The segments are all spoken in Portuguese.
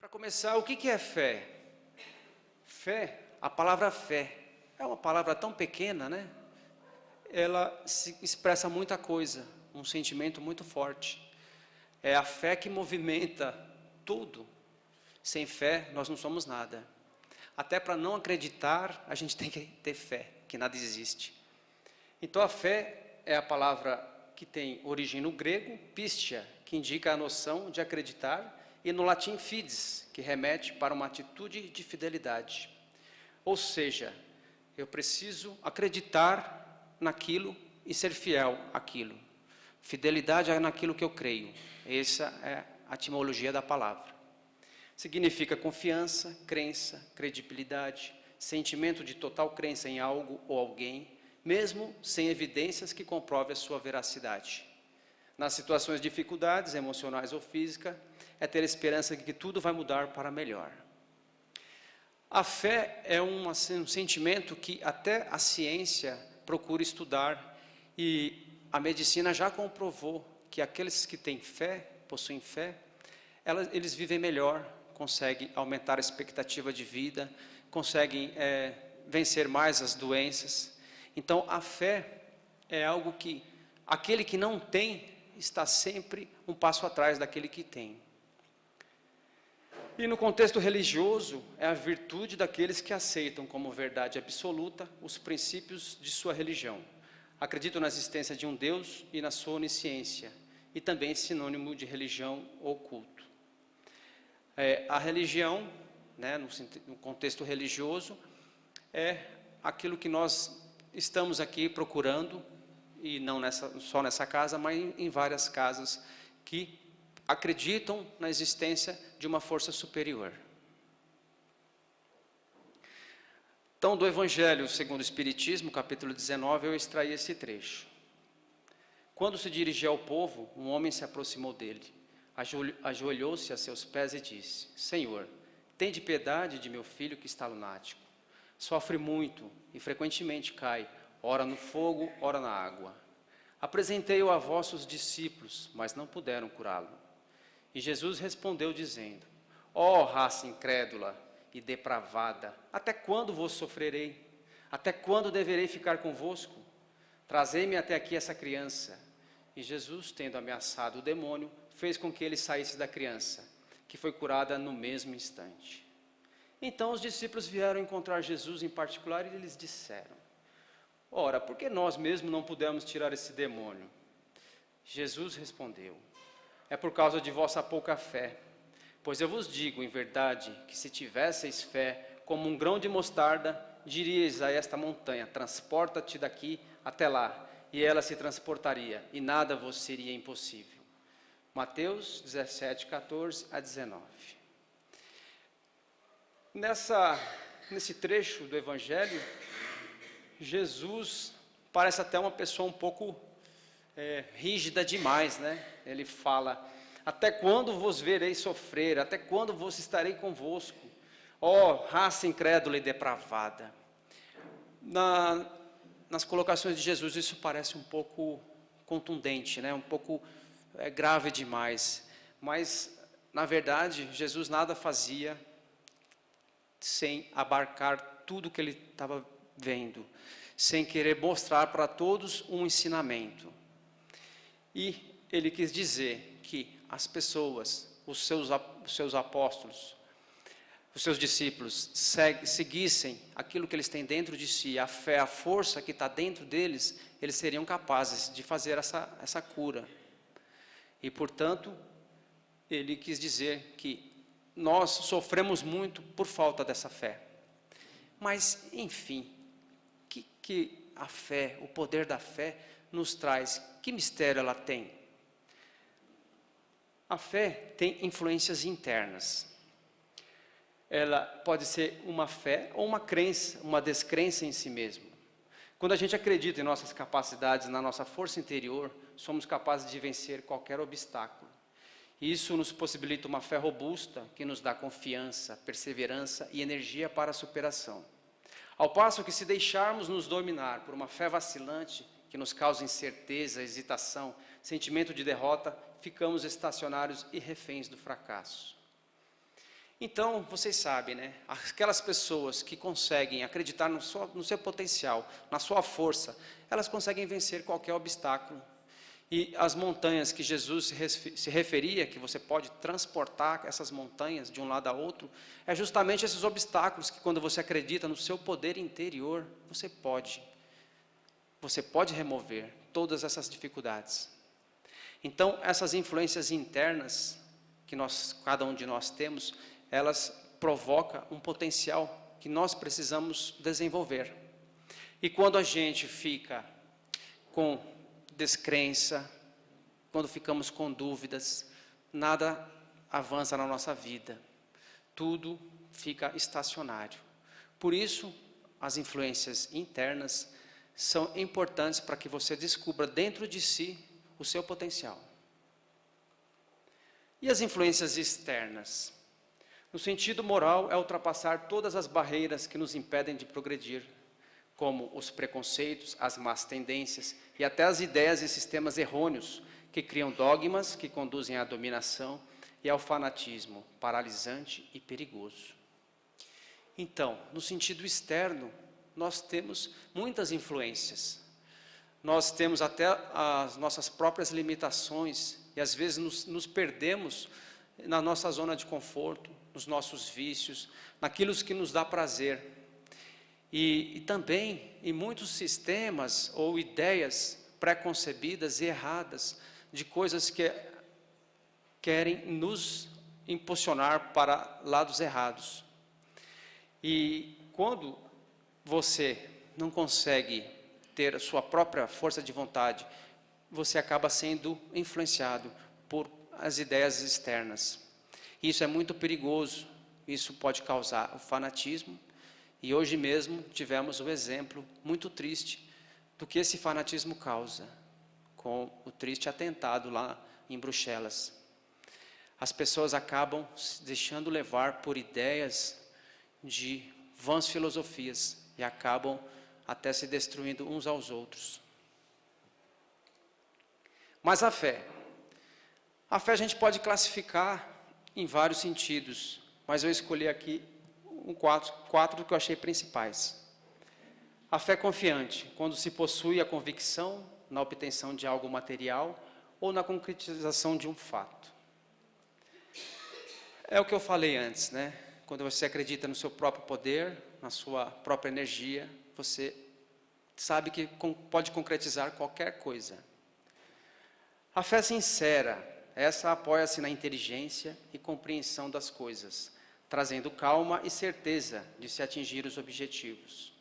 Para começar, o que é fé? Fé, a palavra fé, é uma palavra tão pequena, né? Ela se expressa muita coisa, um sentimento muito forte. É a fé que movimenta tudo. Sem fé, nós não somos nada. Até para não acreditar, a gente tem que ter fé, que nada existe. Então a fé é a palavra que tem origem no grego, pistia, que indica a noção de acreditar, e no latim fides, que remete para uma atitude de fidelidade. Ou seja, eu preciso acreditar naquilo e ser fiel àquilo. Fidelidade é naquilo que eu creio. Essa é a etimologia da palavra. Significa confiança, crença, credibilidade, sentimento de total crença em algo ou alguém, mesmo sem evidências que comprovem a sua veracidade. Nas situações de dificuldades emocionais ou físicas, é ter esperança de que tudo vai mudar para melhor. A fé é um sentimento que até a ciência procura estudar, e a medicina já comprovou que aqueles que têm fé, possuem fé, eles vivem melhor, conseguem aumentar a expectativa de vida, conseguem vencer mais as doenças. Então a fé é algo que aquele que não tem está sempre um passo atrás daquele que tem. E no contexto religioso, é a virtude daqueles que aceitam como verdade absoluta os princípios de sua religião. Acreditam na existência de um Deus e na sua onisciência, e também é sinônimo de religião ou culto. A religião, né, no contexto religioso, é aquilo que nós estamos aqui procurando, e não só nessa casa, mas em várias casas que acreditam na existência de uma força superior. Então, do Evangelho segundo o Espiritismo, capítulo 19, eu extraí esse trecho. Quando se dirigia ao povo, um homem se aproximou dele, ajoelhou-se a seus pés e disse: Senhor, tende piedade de meu filho que está lunático. Sofre muito e frequentemente cai, ora no fogo, ora na água. Apresentei-o a vossos discípulos, mas não puderam curá-lo. E Jesus respondeu dizendo: Ó raça incrédula e depravada, até quando vos sofrerei? Até quando deverei ficar convosco? Trazei-me até aqui essa criança. E Jesus, tendo ameaçado o demônio, fez com que ele saísse da criança, que foi curada no mesmo instante. Então os discípulos vieram encontrar Jesus em particular e lhes disseram: Ora, por que nós mesmos não pudemos tirar esse demônio? Jesus respondeu: É por causa de vossa pouca fé. Pois eu vos digo, em verdade, que se tivesseis fé, como um grão de mostarda, diríeis a esta montanha: transporta-te daqui até lá, e ela se transportaria, e nada vos seria impossível. Mateus 17, 14 a 19. Nesse trecho do Evangelho, Jesus parece até uma pessoa um pouco rígida demais, né? Ele fala: até quando vos verei sofrer? Até quando vos estarei convosco? Ó raça incrédula e depravada. Nas colocações de Jesus isso parece um pouco contundente, né? Um pouco grave demais. Mas, na verdade, Jesus nada fazia sem abarcar tudo que ele estava vendo, sem querer mostrar para todos um ensinamento. E ele quis dizer que as pessoas, os seus apóstolos, os seus discípulos, seguissem aquilo que eles têm dentro de si, a fé, a força que está dentro deles, eles seriam capazes de fazer essa cura. E, portanto, ele quis dizer que nós sofremos muito por falta dessa fé. Mas, enfim, que a fé, o poder da fé nos traz? Que mistério ela tem? A fé tem influências internas. Ela pode ser uma fé ou uma crença, uma descrença em si mesmo. Quando a gente acredita em nossas capacidades, na nossa força interior, somos capazes de vencer qualquer obstáculo. Isso nos possibilita uma fé robusta que nos dá confiança, perseverança e energia para a superação. Ao passo que, se deixarmos nos dominar por uma fé vacilante, que nos causa incerteza, hesitação, sentimento de derrota, ficamos estacionários e reféns do fracasso. Então, vocês sabem, né? Aquelas pessoas que conseguem acreditar no seu potencial, na sua força, elas conseguem vencer qualquer obstáculo. E as montanhas que Jesus se referia, que você pode transportar essas montanhas de um lado a outro, é justamente esses obstáculos que, quando você acredita no seu poder interior, você pode remover todas essas dificuldades. Então, essas influências internas que cada um de nós temos, elas provocam um potencial que nós precisamos desenvolver. E quando a gente fica com descrença, quando ficamos com dúvidas, nada avança na nossa vida, tudo fica estacionário. Por isso, as influências internas são importantes para que você descubra dentro de si o seu potencial. E as influências externas? No sentido moral, é ultrapassar todas as barreiras que nos impedem de progredir, como os preconceitos, as más tendências e até as ideias e sistemas errôneos que criam dogmas que conduzem à dominação e ao fanatismo paralisante e perigoso. Então, no sentido externo, nós temos muitas influências. Nós temos até as nossas próprias limitações e às vezes nos perdemos na nossa zona de conforto, nos nossos vícios, naquilo que nos dá prazer. E também em muitos sistemas ou ideias pré-concebidas e erradas de coisas que querem nos impulsionar para lados errados. E quando você não consegue ter a sua própria força de vontade, você acaba sendo influenciado por as ideias externas. Isso é muito perigoso, isso pode causar o fanatismo, e hoje mesmo tivemos um exemplo muito triste do que esse fanatismo causa, com o triste atentado lá em Bruxelas. As pessoas acabam se deixando levar por ideias de vãs filosofias e acabam até se destruindo uns aos outros. Mas a fé a gente pode classificar em vários sentidos, mas eu escolhi aqui quatro que eu achei principais. A fé confiante, quando se possui a convicção na obtenção de algo material ou na concretização de um fato. É o que eu falei antes, né? Quando você acredita no seu próprio poder, na sua própria energia, você sabe que pode concretizar qualquer coisa. A fé sincera, essa apoia-se na inteligência e compreensão das coisas, trazendo calma e certeza de se atingir os objetivos.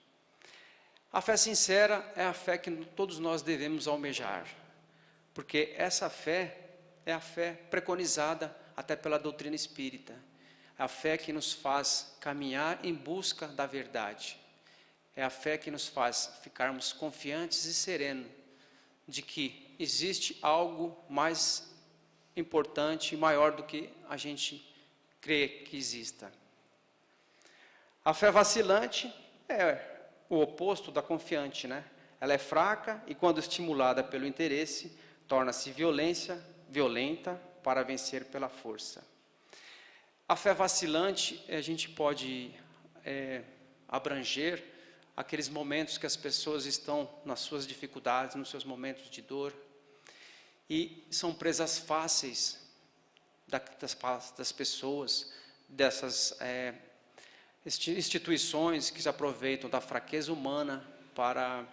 A fé sincera é a fé que todos nós devemos almejar, porque essa fé é a fé preconizada até pela doutrina espírita, a fé que nos faz caminhar em busca da verdade, é a fé que nos faz ficarmos confiantes e serenos de que existe algo mais importante e maior do que a gente crê que exista. A fé vacilante é o oposto da confiante, né? Ela é fraca e, quando estimulada pelo interesse, torna-se violenta para vencer pela força. A fé vacilante, a gente pode abranger aqueles momentos que as pessoas estão nas suas dificuldades, nos seus momentos de dor, e são presas fáceis das pessoas, dessas instituições que se aproveitam da fraqueza humana para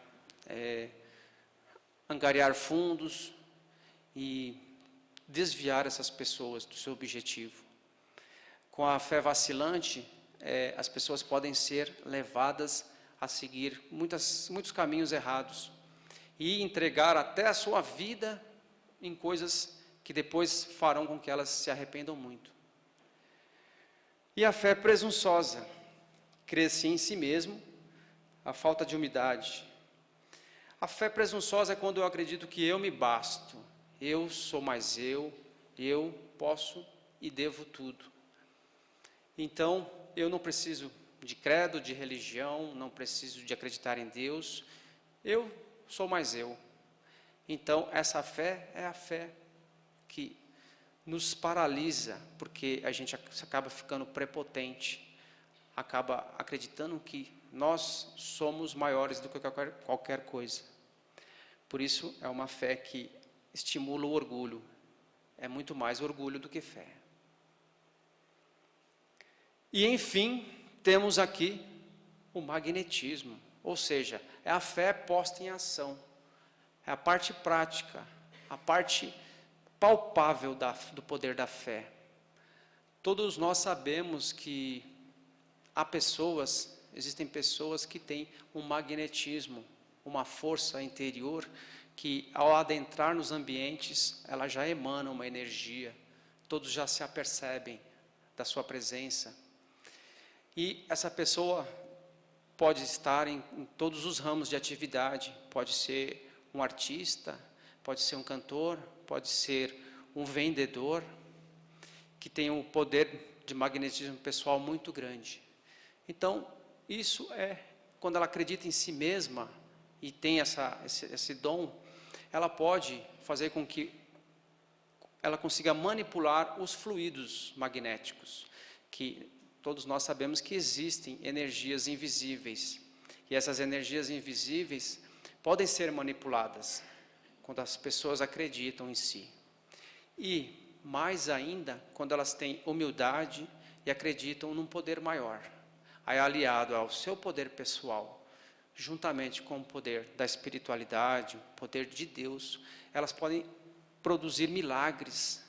angariar fundos e desviar essas pessoas do seu objetivo. Com a fé vacilante, as pessoas podem ser levadas a seguir muitos caminhos errados e entregar até a sua vida em coisas que depois farão com que elas se arrependam muito. E a fé presunçosa, cresce em si mesmo, a falta de humildade. A fé presunçosa é quando eu acredito que eu me basto, eu sou mais eu posso e devo tudo. Então, eu não preciso de credo, de religião, não preciso de acreditar em Deus, eu sou mais eu. Então, essa fé é a fé que nos paralisa, porque a gente acaba ficando prepotente, acaba acreditando que nós somos maiores do que qualquer coisa. Por isso, é uma fé que estimula o orgulho. É muito mais orgulho do que fé. E, enfim, temos aqui o magnetismo, ou seja, é a fé posta em ação. É a parte prática, a parte palpável do poder da fé. Todos nós sabemos que existem pessoas que têm um magnetismo, uma força interior, que ao adentrar nos ambientes, ela já emana uma energia, todos já se apercebem da sua presença. E essa pessoa pode estar em todos os ramos de atividade, pode ser um artista, pode ser um cantor, pode ser um vendedor, que tem um poder de magnetismo pessoal muito grande. Então, isso é, quando ela acredita em si mesma e tem esse dom, ela pode fazer com que ela consiga manipular os fluidos magnéticos, que todos nós sabemos que existem energias invisíveis, e essas energias invisíveis podem ser manipuladas quando as pessoas acreditam em si. E, mais ainda, quando elas têm humildade e acreditam num poder maior, aí aliado ao seu poder pessoal, juntamente com o poder da espiritualidade, o poder de Deus, elas podem produzir milagres,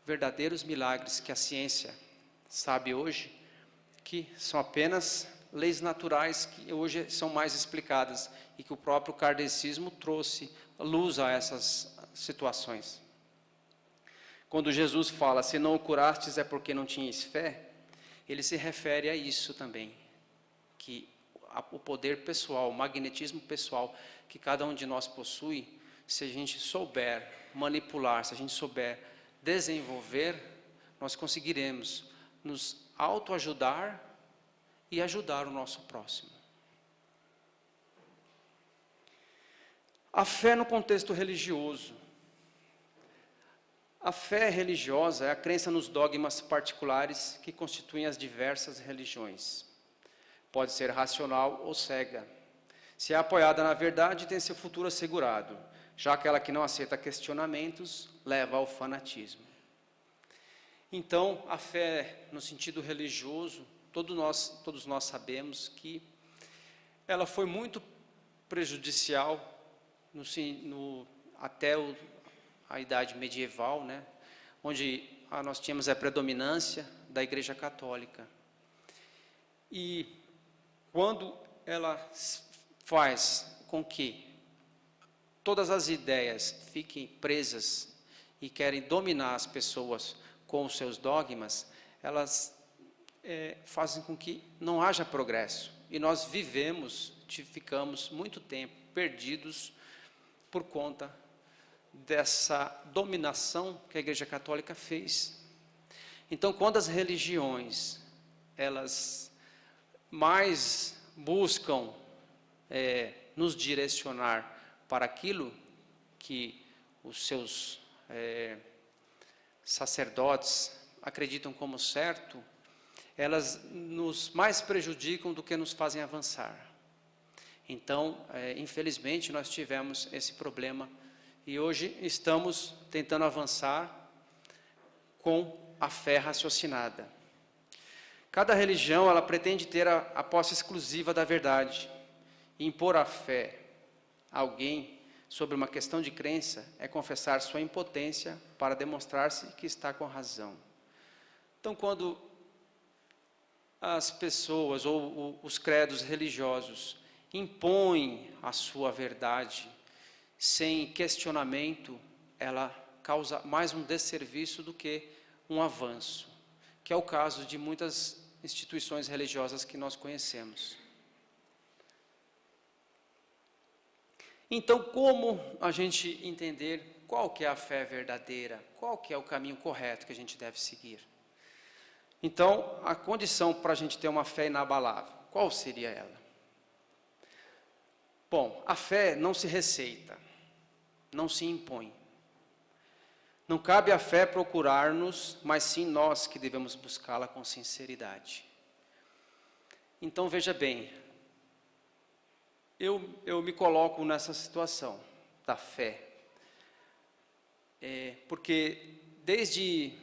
verdadeiros milagres que a ciência sabe hoje, que são apenas leis naturais que hoje são mais explicadas e que o próprio kardecismo trouxe luz a essas situações. Quando Jesus fala, se não o curastes é porque não tinhas fé, ele se refere a isso também, que o poder pessoal, o magnetismo pessoal que cada um de nós possui, se a gente souber manipular, se a gente souber desenvolver, nós conseguiremos nos autoajudar e ajudar o nosso próximo. A fé no contexto religioso. A fé religiosa é a crença nos dogmas particulares que constituem as diversas religiões. Pode ser racional ou cega. Se é apoiada na verdade, tem seu futuro assegurado. Já aquela que não aceita questionamentos, leva ao fanatismo. Então, a fé no sentido religioso, todos nós sabemos que ela foi muito prejudicial até a idade medieval, né, onde nós tínhamos a predominância da Igreja Católica. E quando ela faz com que todas as ideias fiquem presas e querem dominar as pessoas com os seus dogmas, elas fazem com que não haja progresso. E nós ficamos muito tempo perdidos por conta dessa dominação que a Igreja Católica fez. Então, quando as religiões, elas mais buscam nos direcionar para aquilo que os seus sacerdotes acreditam como certo, elas nos mais prejudicam do que nos fazem avançar. Então, infelizmente, nós tivemos esse problema e hoje estamos tentando avançar com a fé raciocinada. Cada religião, ela pretende ter a posse exclusiva da verdade. Impor a fé a alguém sobre uma questão de crença é confessar sua impotência para demonstrar-se que está com razão. Então, quando as pessoas ou os credos religiosos impõem a sua verdade sem questionamento, ela causa mais um desserviço do que um avanço, que é o caso de muitas instituições religiosas que nós conhecemos. Então, como a gente entender qual que é a fé verdadeira, qual que é o caminho correto que a gente deve seguir? Então, a condição para a gente ter uma fé inabalável, qual seria ela? Bom, a fé não se receita, não se impõe. Não cabe à fé procurar-nos, mas sim nós que devemos buscá-la com sinceridade. Então veja bem, eu me coloco nessa situação da fé, porque desde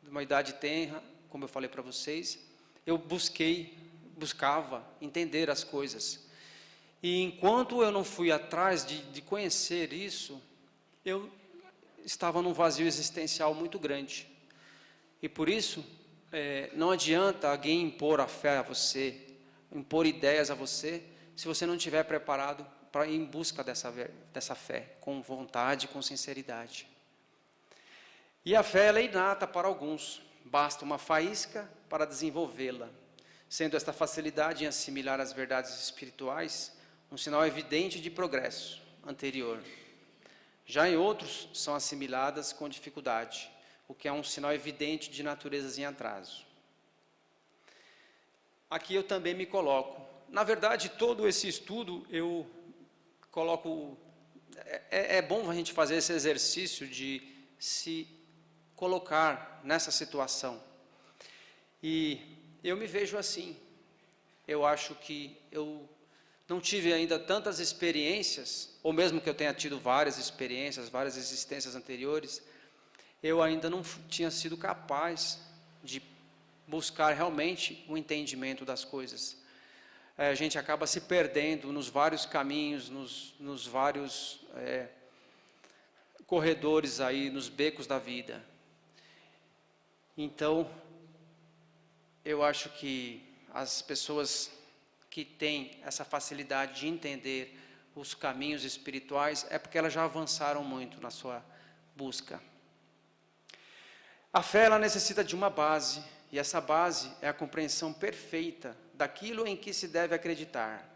uma idade tenra, como eu falei para vocês, eu buscava entender as coisas. E enquanto eu não fui atrás de conhecer isso, eu estava num vazio existencial muito grande. E por isso, não adianta alguém impor a fé a você, impor ideias a você, se você não estiver preparado para ir em busca dessa fé, com vontade, com sinceridade. E a fé ela é inata para alguns, basta uma faísca para desenvolvê-la, sendo esta facilidade em assimilar as verdades espirituais um sinal evidente de progresso anterior. Já em outros, são assimiladas com dificuldade, o que é um sinal evidente de naturezas em atraso. Aqui eu também me coloco. Na verdade, todo esse estudo eu coloco... É bom a gente fazer esse exercício de se colocar nessa situação. E eu me vejo assim. Eu acho que eu não tive ainda tantas experiências, ou mesmo que eu tenha tido várias experiências, várias existências anteriores, eu ainda não tinha sido capaz de buscar realmente o entendimento das coisas. A gente acaba se perdendo nos vários caminhos, nos vários corredores aí, nos becos da vida. Então, eu acho que as pessoas que têm essa facilidade de entender os caminhos espirituais, é porque elas já avançaram muito na sua busca. A fé, ela necessita de uma base, e essa base é a compreensão perfeita daquilo em que se deve acreditar.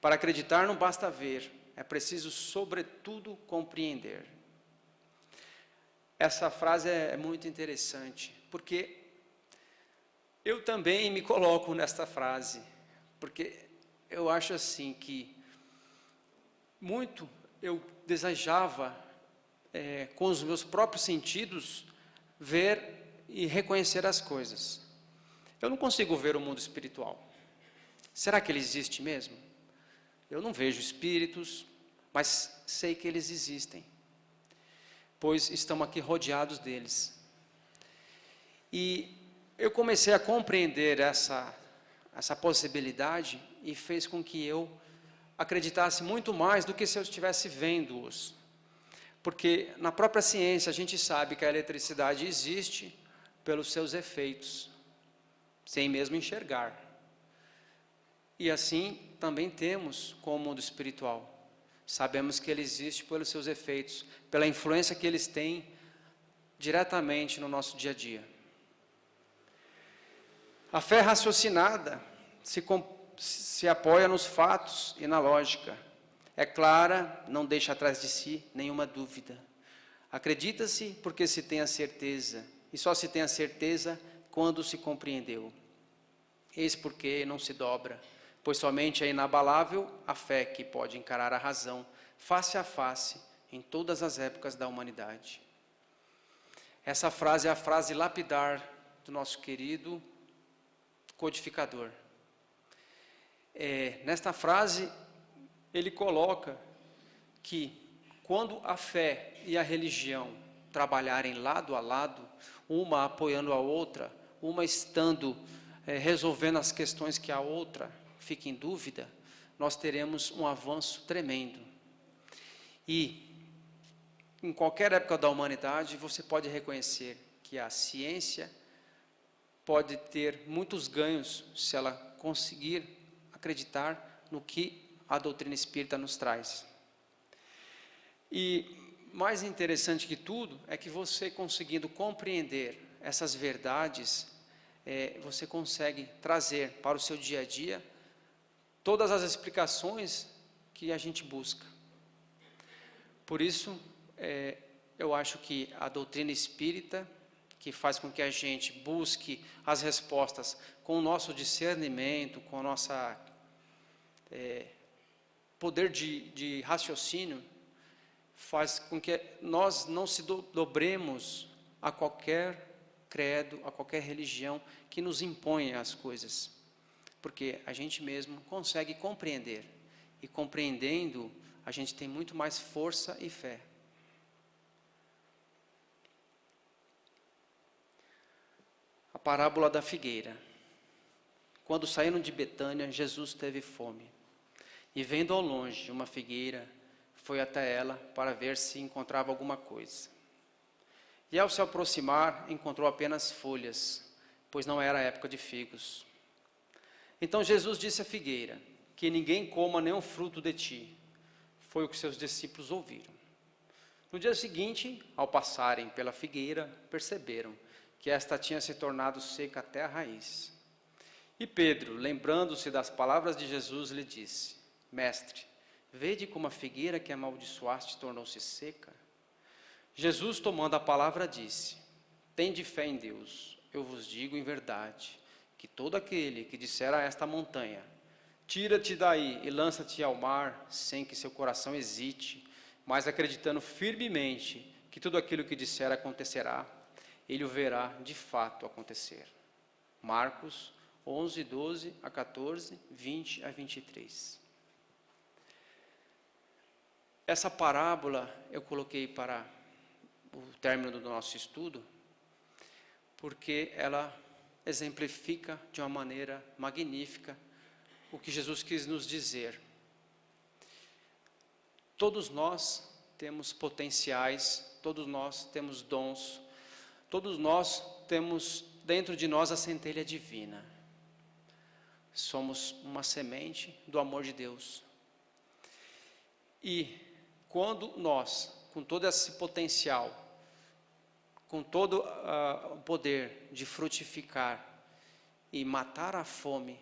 Para acreditar não basta ver, é preciso, sobretudo, compreender. Essa frase é muito interessante, porque eu também me coloco nesta frase, porque eu acho assim que muito eu desejava, com os meus próprios sentidos, ver e reconhecer as coisas. Eu não consigo ver o mundo espiritual. Será que ele existe mesmo? Eu não vejo espíritos, mas sei que eles existem, pois estamos aqui rodeados deles. E eu comecei a compreender essa possibilidade e fez com que eu acreditasse muito mais do que se eu estivesse vendo-os. Porque na própria ciência a gente sabe que a eletricidade existe pelos seus efeitos, sem mesmo enxergar. E assim também temos com o mundo espiritual. Sabemos que ele existe pelos seus efeitos, pela influência que eles têm diretamente no nosso dia a dia. A fé raciocinada se apoia nos fatos e na lógica. É clara, não deixa atrás de si nenhuma dúvida. Acredita-se porque se tem a certeza, e só se tem a certeza quando se compreendeu. Eis porque não se dobra, pois somente é inabalável a fé que pode encarar a razão, face a face, em todas as épocas da humanidade. Essa frase é a frase lapidar do nosso querido codificador. Nesta frase, ele coloca que quando a fé e a religião trabalharem lado a lado, uma apoiando a outra, uma estando resolvendo as questões que a outra fica em dúvida, nós teremos um avanço tremendo. E em qualquer época da humanidade, você pode reconhecer que a ciência pode ter muitos ganhos se ela conseguir acreditar no que a doutrina espírita nos traz. E mais interessante que tudo é que você conseguindo compreender essas verdades, você consegue trazer para o seu dia a dia todas as explicações que a gente busca. Por isso, eu acho que a doutrina espírita, que faz com que a gente busque as respostas com o nosso discernimento, com o nosso poder de raciocínio, faz com que nós não se dobremos a qualquer credo, a qualquer religião que nos impõe as coisas, porque a gente mesmo consegue compreender, e compreendendo, a gente tem muito mais força e fé. A parábola da figueira. Quando saíram de Betânia, Jesus teve fome, e vendo ao longe uma figueira, foi até ela para ver se encontrava alguma coisa. E ao se aproximar, encontrou apenas folhas, pois não era época de figos. Então Jesus disse à figueira: que ninguém coma nenhum fruto de ti. Foi o que seus discípulos ouviram. No dia seguinte, ao passarem pela figueira, perceberam que esta tinha se tornado seca até a raiz. E Pedro, lembrando-se das palavras de Jesus, lhe disse: Mestre, vede como a figueira que amaldiçoaste tornou-se seca? Jesus, tomando a palavra, disse: Tende fé em Deus. Eu vos digo em verdade, que todo aquele que disser a esta montanha: tira-te daí e lança-te ao mar, sem que seu coração hesite, mas acreditando firmemente que tudo aquilo que disser acontecerá, ele o verá de fato acontecer. Marcos 11, 12 a 14, 20 a 23. Essa parábola eu coloquei para o término do nosso estudo, porque ela exemplifica de uma maneira magnífica o que Jesus quis nos dizer. Todos nós temos potenciais, todos nós temos dons, todos nós temos dentro de nós a centelha divina. Somos uma semente do amor de Deus. E quando nós, com todo esse potencial, com todo o poder de frutificar e matar a fome,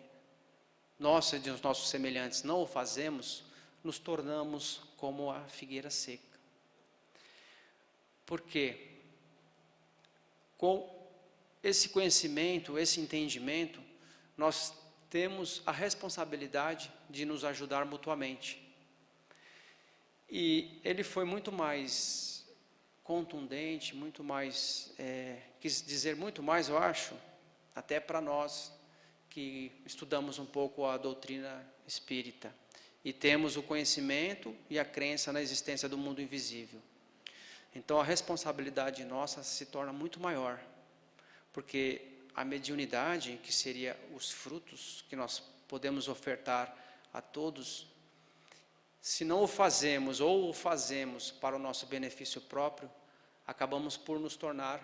nós e os nossos semelhantes não o fazemos, nos tornamos como a figueira seca. Porque com esse conhecimento, esse entendimento, nós temos a responsabilidade de nos ajudar mutuamente. E ele foi muito mais contundente, muito mais, quis dizer muito mais, eu acho, até para nós que estudamos um pouco a doutrina espírita e temos o conhecimento e a crença na existência do mundo invisível. Então a responsabilidade nossa se torna muito maior, porque a mediunidade, que seria os frutos que nós podemos ofertar a todos, se não o fazemos ou o fazemos para o nosso benefício próprio, acabamos por nos tornar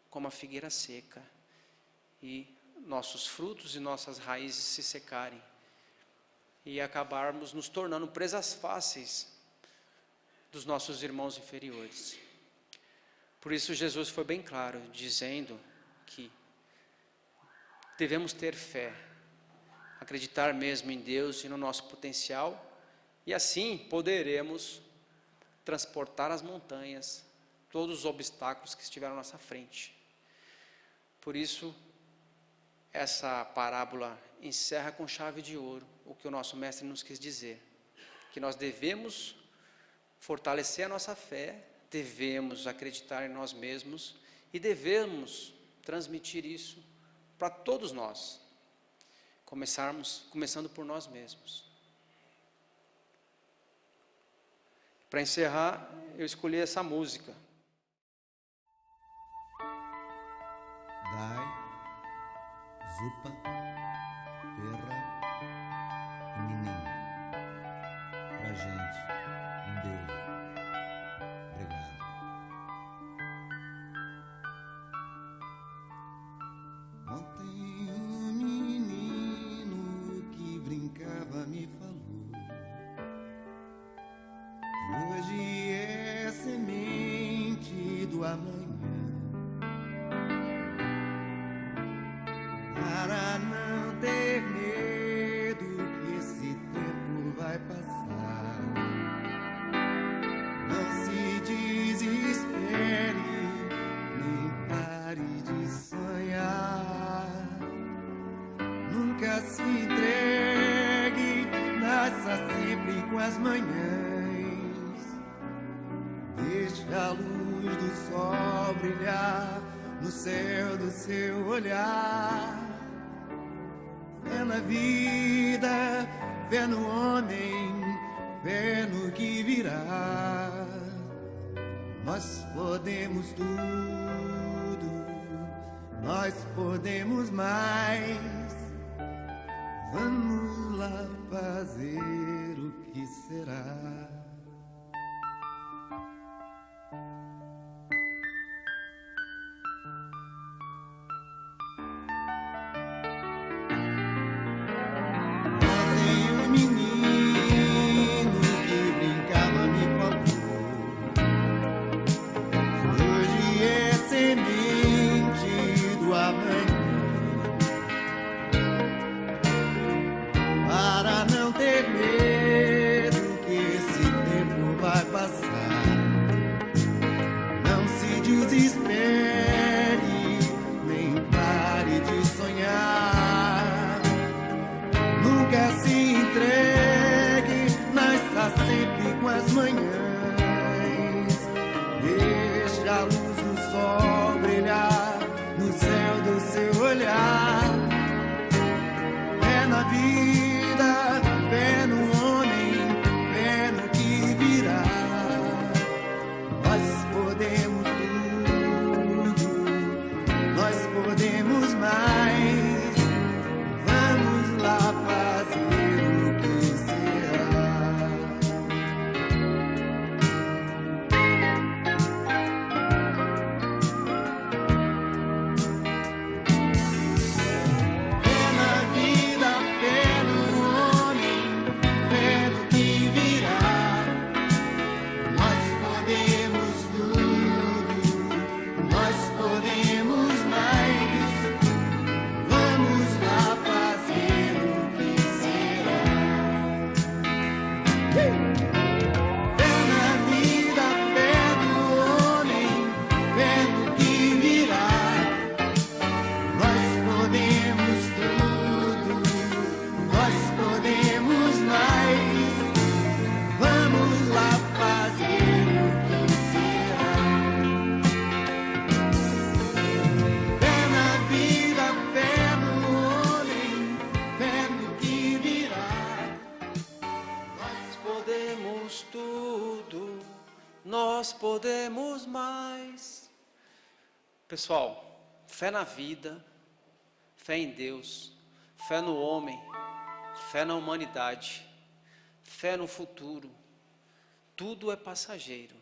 como a figueira seca e nossos frutos e nossas raízes se secarem e acabarmos nos tornando presas fáceis dos nossos irmãos inferiores. Por isso Jesus foi bem claro, dizendo que devemos ter fé, acreditar mesmo em Deus e no nosso potencial, e assim poderemos transportar as montanhas, todos os obstáculos que estiveram à nossa frente. Por isso, essa parábola encerra com chave de ouro o que o nosso mestre nos quis dizer, que nós devemos fortalecer a nossa fé, devemos acreditar em nós mesmos e devemos transmitir isso para todos nós, começando por nós mesmos. Para encerrar, eu escolhi essa música. Dai, Zupa, Perra e Menino. Pra gente, um beijo. Obrigado. Ontem um menino que brincava me falou: hoje é semente do amanhã. Para não ter medo que esse tempo vai passar, não se desespere, nem pare de sonhar. Nunca se entregue, nasça sempre com as manhãs. a luz do sol brilhar no céu do seu olhar. Fé na vida, fé no homem, fé no que virá. Nós podemos tudo, nós podemos mais. Vamos lá fazer o que será. Nós podemos mais. Pessoal, fé na vida, fé em Deus, fé no homem, fé na humanidade, fé no futuro, tudo é passageiro,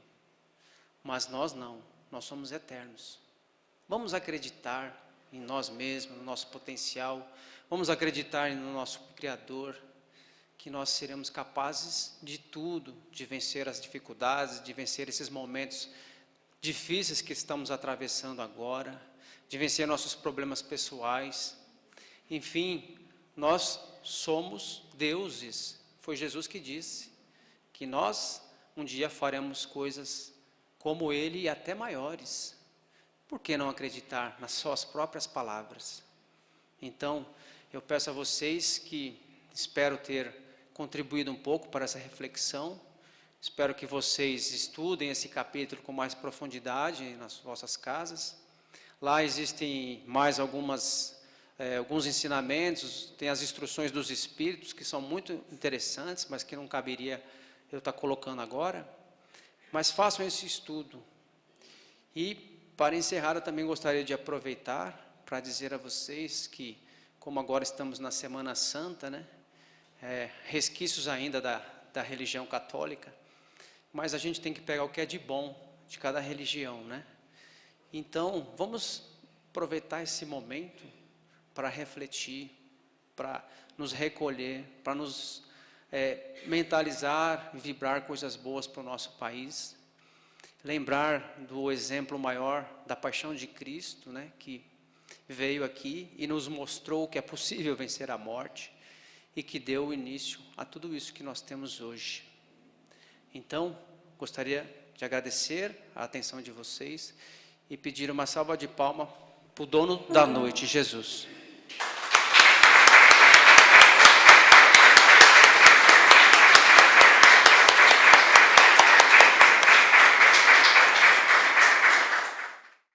mas nós não, nós somos eternos. Vamos acreditar em nós mesmos, no nosso potencial, vamos acreditar no nosso Criador, que nós seremos capazes de tudo, de vencer as dificuldades, de vencer esses momentos difíceis que estamos atravessando agora, de vencer nossos problemas pessoais. Enfim, nós somos deuses. Foi Jesus que disse que nós um dia faremos coisas como Ele e até maiores. Por que não acreditar nas suas próprias palavras? Então, eu peço a vocês que espero ter contribuído um pouco para essa reflexão. Espero que vocês estudem esse capítulo com mais profundidade nas vossas casas. Lá existem mais alguns ensinamentos, tem as instruções dos Espíritos, que são muito interessantes, mas que não caberia eu estar colocando agora. Mas façam esse estudo. E, para encerrar, eu também gostaria de aproveitar para dizer a vocês que, como agora estamos na Semana Santa, né? Resquícios ainda da religião católica, mas a gente tem que pegar o que é de bom de cada religião, né? Então, vamos aproveitar esse momento para refletir, para nos recolher, para nos mentalizar, vibrar coisas boas para o nosso país, lembrar do exemplo maior da paixão de Cristo, né? Que veio aqui e nos mostrou que é possível vencer a morte, e que deu início a tudo isso que nós temos hoje. Então, gostaria de agradecer a atenção de vocês e pedir uma salva de palmas para o dono da noite, Jesus.